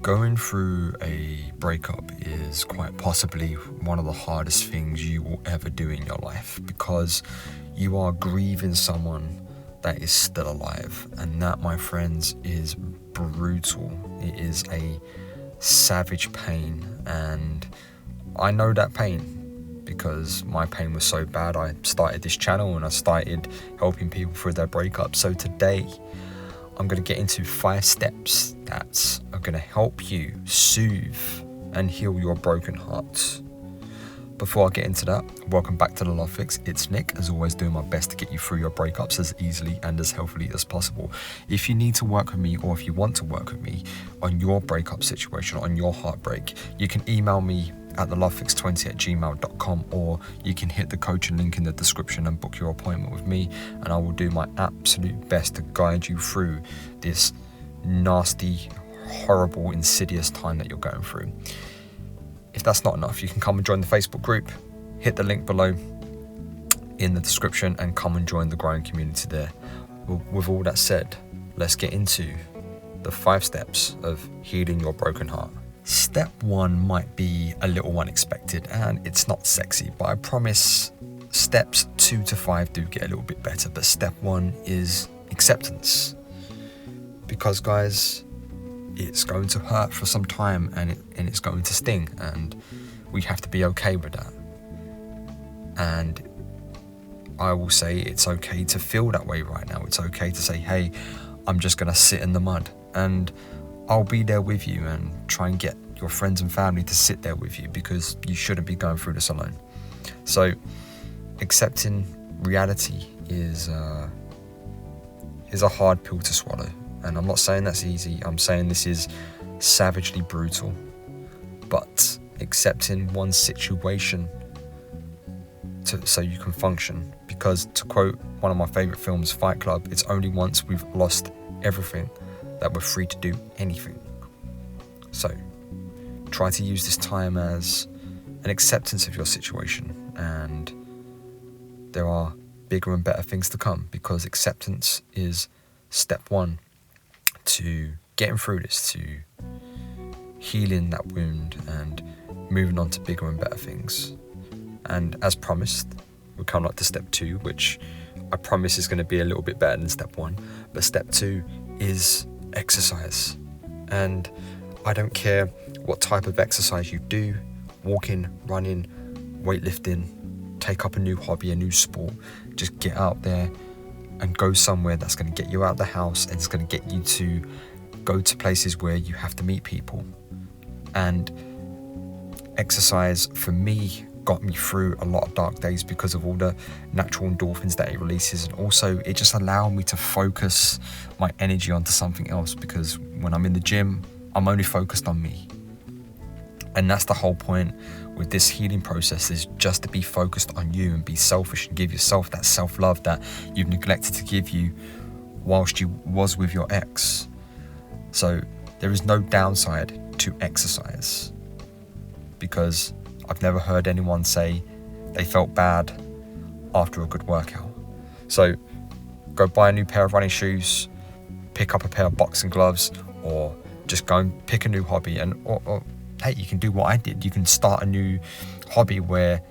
Going through a breakup is quite possibly one of the hardest things you will ever do in your life, because you are grieving someone that is still alive, and that, my friends, is brutal. It is a savage pain, and I know that pain because my pain was so bad. I started this channel and I started helping people through their breakup. So today I'm going to get into 5 steps that are going to help you soothe and heal your broken heart. Before I get into that, welcome back to The Love Fix. It's Nick, as always, doing my best to get you through your breakups as easily and as healthily as possible. If you need to work with me, or if you want to work with me on your breakup situation, on your heartbreak, you can email me at thelovefix20@gmail.com, or you can hit the coaching link in the description and book your appointment with me, and I will do my absolute best to guide you through this nasty, horrible, insidious time that you're going through. If that's not enough, you can come and join the Facebook group. Hit the link below in the description and come and join the growing community there. With all that said, let's get into the 5 steps of healing your broken heart. Step 1 might be a little unexpected and it's not sexy, but I promise steps 2 to 5 do get a little bit better. But step 1 is acceptance. Because guys, it's going to hurt for some time and it's going to sting, and we have to be okay with that. And I will say it's okay to feel that way right now. It's okay to say, hey, I'm just going to sit in the mud, and I'll be there with you, and try and get your friends and family to sit there with you, because you shouldn't be going through this alone. So accepting reality is a hard pill to swallow. And I'm not saying that's easy. I'm saying this is savagely brutal. But accepting one situation so you can function. Because, to quote one of my favourite films, Fight Club, it's only once we've lost everything that we're free to do anything. So try to use this time as an acceptance of your situation. And there are bigger and better things to come, because acceptance is step 1 to getting through this, to healing that wound and moving on to bigger and better things. And as promised, we come up to step 2, which I promise is going to be a little bit better than step 1. But step 2 is exercise. And I don't care what type of exercise you do, walking, running, weightlifting, take up a new hobby, a new sport, just get out there and go somewhere that's going to get you out of the house, and it's going to get you to go to places where you have to meet people. And exercise, for me, got me through a lot of dark days because of all the natural endorphins that it releases, and also it just allowed me to focus my energy onto something else, because when I'm in the gym, I'm only focused on me. And that's the whole point with this healing process, is just to be focused on you and be selfish and give yourself that self-love that you've neglected to give you whilst you was with your ex. So there is no downside to exercise, because I've never heard anyone say they felt bad after a good workout. So go buy a new pair of running shoes, pick up a pair of boxing gloves, or just go and pick a new hobby. And or hey, you can do what I did. You can start a new hobby where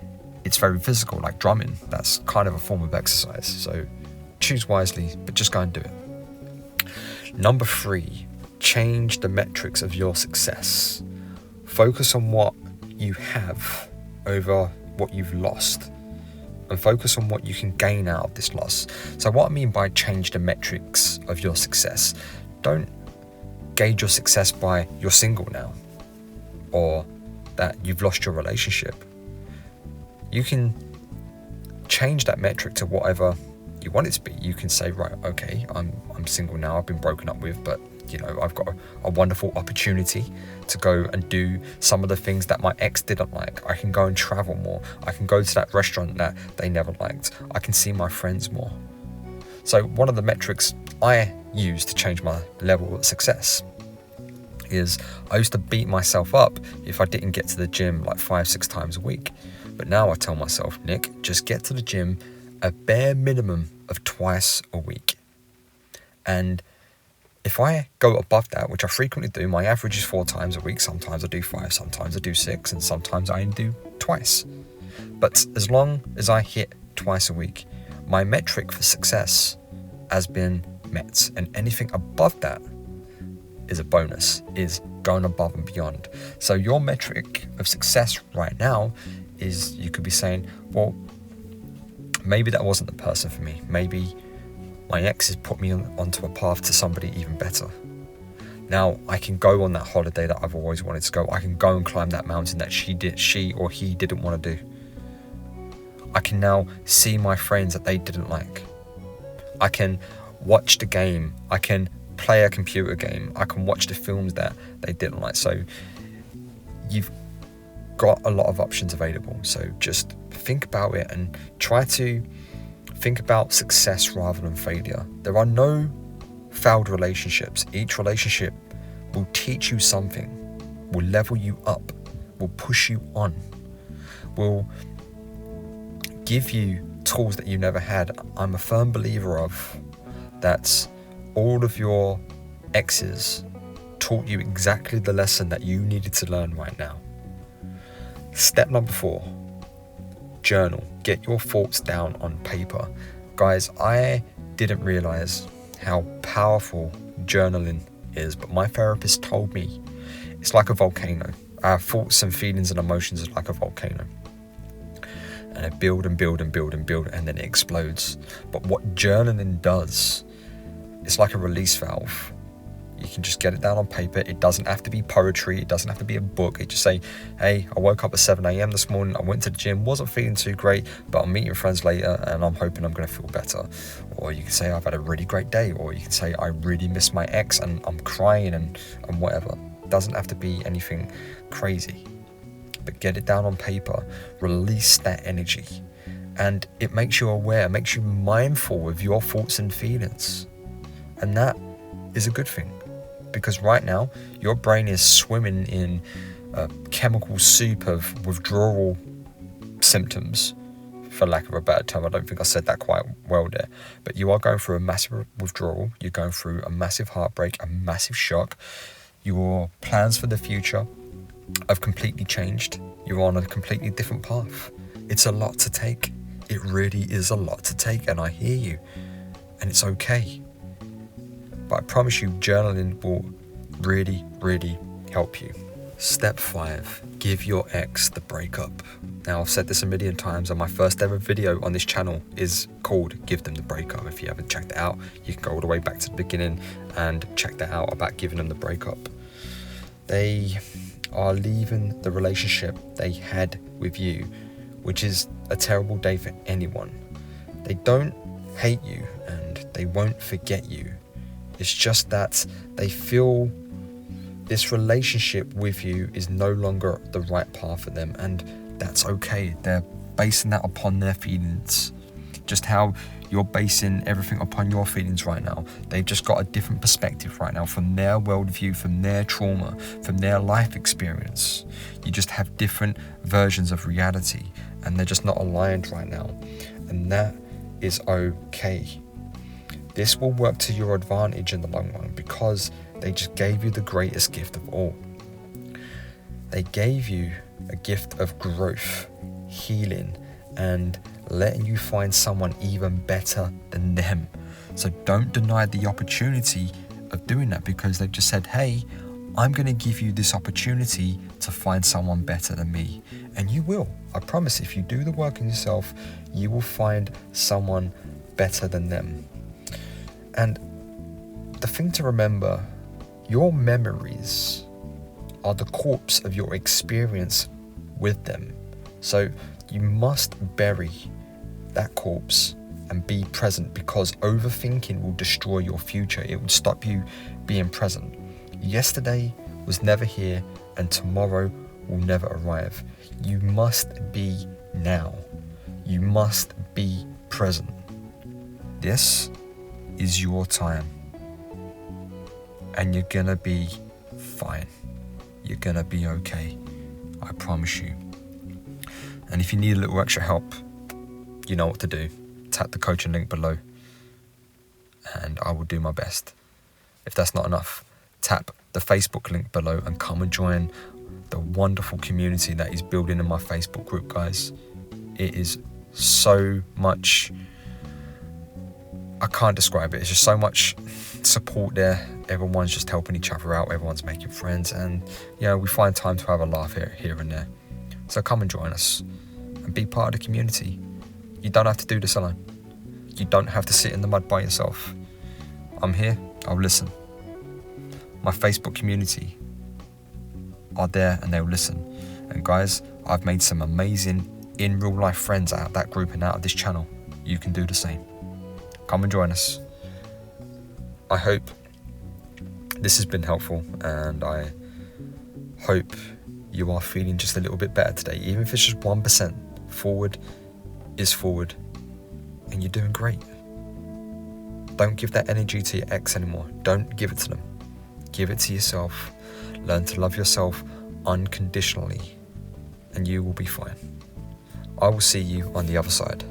it's very physical, like drumming. That's kind of a form of exercise. So choose wisely, but just go and do it. Number 3, change the metrics of your success. Focus on what you have over what you've lost, and focus on what you can gain out of this loss. So what I mean by change the metrics of your success, don't gauge your success by you're single now, or that you've lost your relationship. You can change that metric to whatever you want it to be. You can say, right, okay, I'm single now, I've been broken up with, but I've got a wonderful opportunity to go and do some of the things that my ex didn't like. I can go and travel more. I can go to that restaurant that they never liked. I can see my friends more. So one of the metrics I use to change my level of success is, I used to beat myself up if I didn't get to the gym like 5-6 times a week. But now I tell myself, Nick, just get to the gym a bare minimum of twice a week. And If I go above that, which I frequently do, my average is 4 times a week. Sometimes I do 5, sometimes I do 6, and sometimes I only do twice. But as long as I hit twice a week, my metric for success has been met. And anything above that is a bonus, is going above and beyond. So your metric of success right now is, you could be saying, well, maybe that wasn't the person for me. Maybe my ex has put me onto a path to somebody even better. Now I can go on that holiday that I've always wanted to go. I can go and climb that mountain that she or he didn't want to do. I can now see my friends that they didn't like. I can watch the game. I can play a computer game. I can watch the films that they didn't like. So you've got a lot of options available. So just think about it and try to think about success rather than failure. There are no failed relationships. Each relationship will teach you something, will level you up, will push you on, will give you tools that you never had. I'm a firm believer of that all of your exes taught you exactly the lesson that you needed to learn right now. Step number 4, journal. Get your thoughts down on paper. Guys, I didn't realize how powerful journaling is, but my therapist told me it's like a volcano. Our thoughts and feelings and emotions are like a volcano. And it build and build and build and build, and then it explodes. But what journaling does, it's like a release valve. You can just get it down on paper. It doesn't have to be poetry. It doesn't have to be a book. It just say, hey, I woke up at 7 a.m. this morning. I went to the gym, wasn't feeling too great, but I'm meeting friends later and I'm hoping I'm going to feel better. Or you can say, I've had a really great day. Or you can say, I really miss my ex and I'm crying and whatever. It doesn't have to be anything crazy. But get it down on paper. Release that energy. And it makes you aware, makes you mindful of your thoughts and feelings. And that is a good thing. Because right now, your brain is swimming in a chemical soup of withdrawal symptoms, for lack of a better term. I don't think I said that quite well there. But you are going through a massive withdrawal. You're going through a massive heartbreak, a massive shock. Your plans for the future have completely changed. You're on a completely different path. It's a lot to take. It really is a lot to take, and I hear you. And it's okay. But I promise you, journaling will really, really help you. Step 5, give your ex the breakup. Now, I've said this a million times, and my first ever video on this channel is called Give Them the Breakup. If you haven't checked it out, you can go all the way back to the beginning and check that out about giving them the breakup. They are leaving the relationship they had with you, which is a terrible day for anyone. They don't hate you and they won't forget you. It's just that they feel this relationship with you is no longer the right path for them, and that's okay. They're basing that upon their feelings. Just how you're basing everything upon your feelings right now. They've just got a different perspective right now from their worldview, from their trauma, from their life experience. You just have different versions of reality, and they're just not aligned right now. And that is okay. This will work to your advantage in the long run because they just gave you the greatest gift of all. They gave you a gift of growth, healing, and letting you find someone even better than them. So don't deny the opportunity of doing that, because they've just said, hey, I'm going to give you this opportunity to find someone better than me. And you will. I promise, if you do the work on yourself, you will find someone better than them. And the thing to remember, your memories are the corpse of your experience with them. So you must bury that corpse and be present, because overthinking will destroy your future. It will stop you being present. Yesterday was never here and tomorrow will never arrive. You must be now. You must be present. This is your time. And you're gonna be fine. You're gonna be okay. I promise you. And if you need a little extra help, you know what to do. Tap the coaching link below and I will do my best. If that's not enough, tap the Facebook link below and come and join the wonderful community that is building in my Facebook group, guys. It is so much, I can't describe it. It's just so much support there. Everyone's just helping each other out. Everyone's making friends, and we find time to have a laugh here and there. So come and join us and be part of the community. You don't have to do this alone. You don't have to sit in the mud by yourself. I'm here. I'll listen. My Facebook community are there and they'll listen. And guys, I've made some amazing in real life friends out of that group and out of this channel. You can do the same. Come and join us. I hope this has been helpful, and I hope you are feeling just a little bit better today. Even if it's just 1%, forward is forward, and you're doing great. Don't give that energy to your ex anymore. Don't give it to them. Give it to yourself. Learn to love yourself unconditionally, and you will be fine. I will see you on the other side.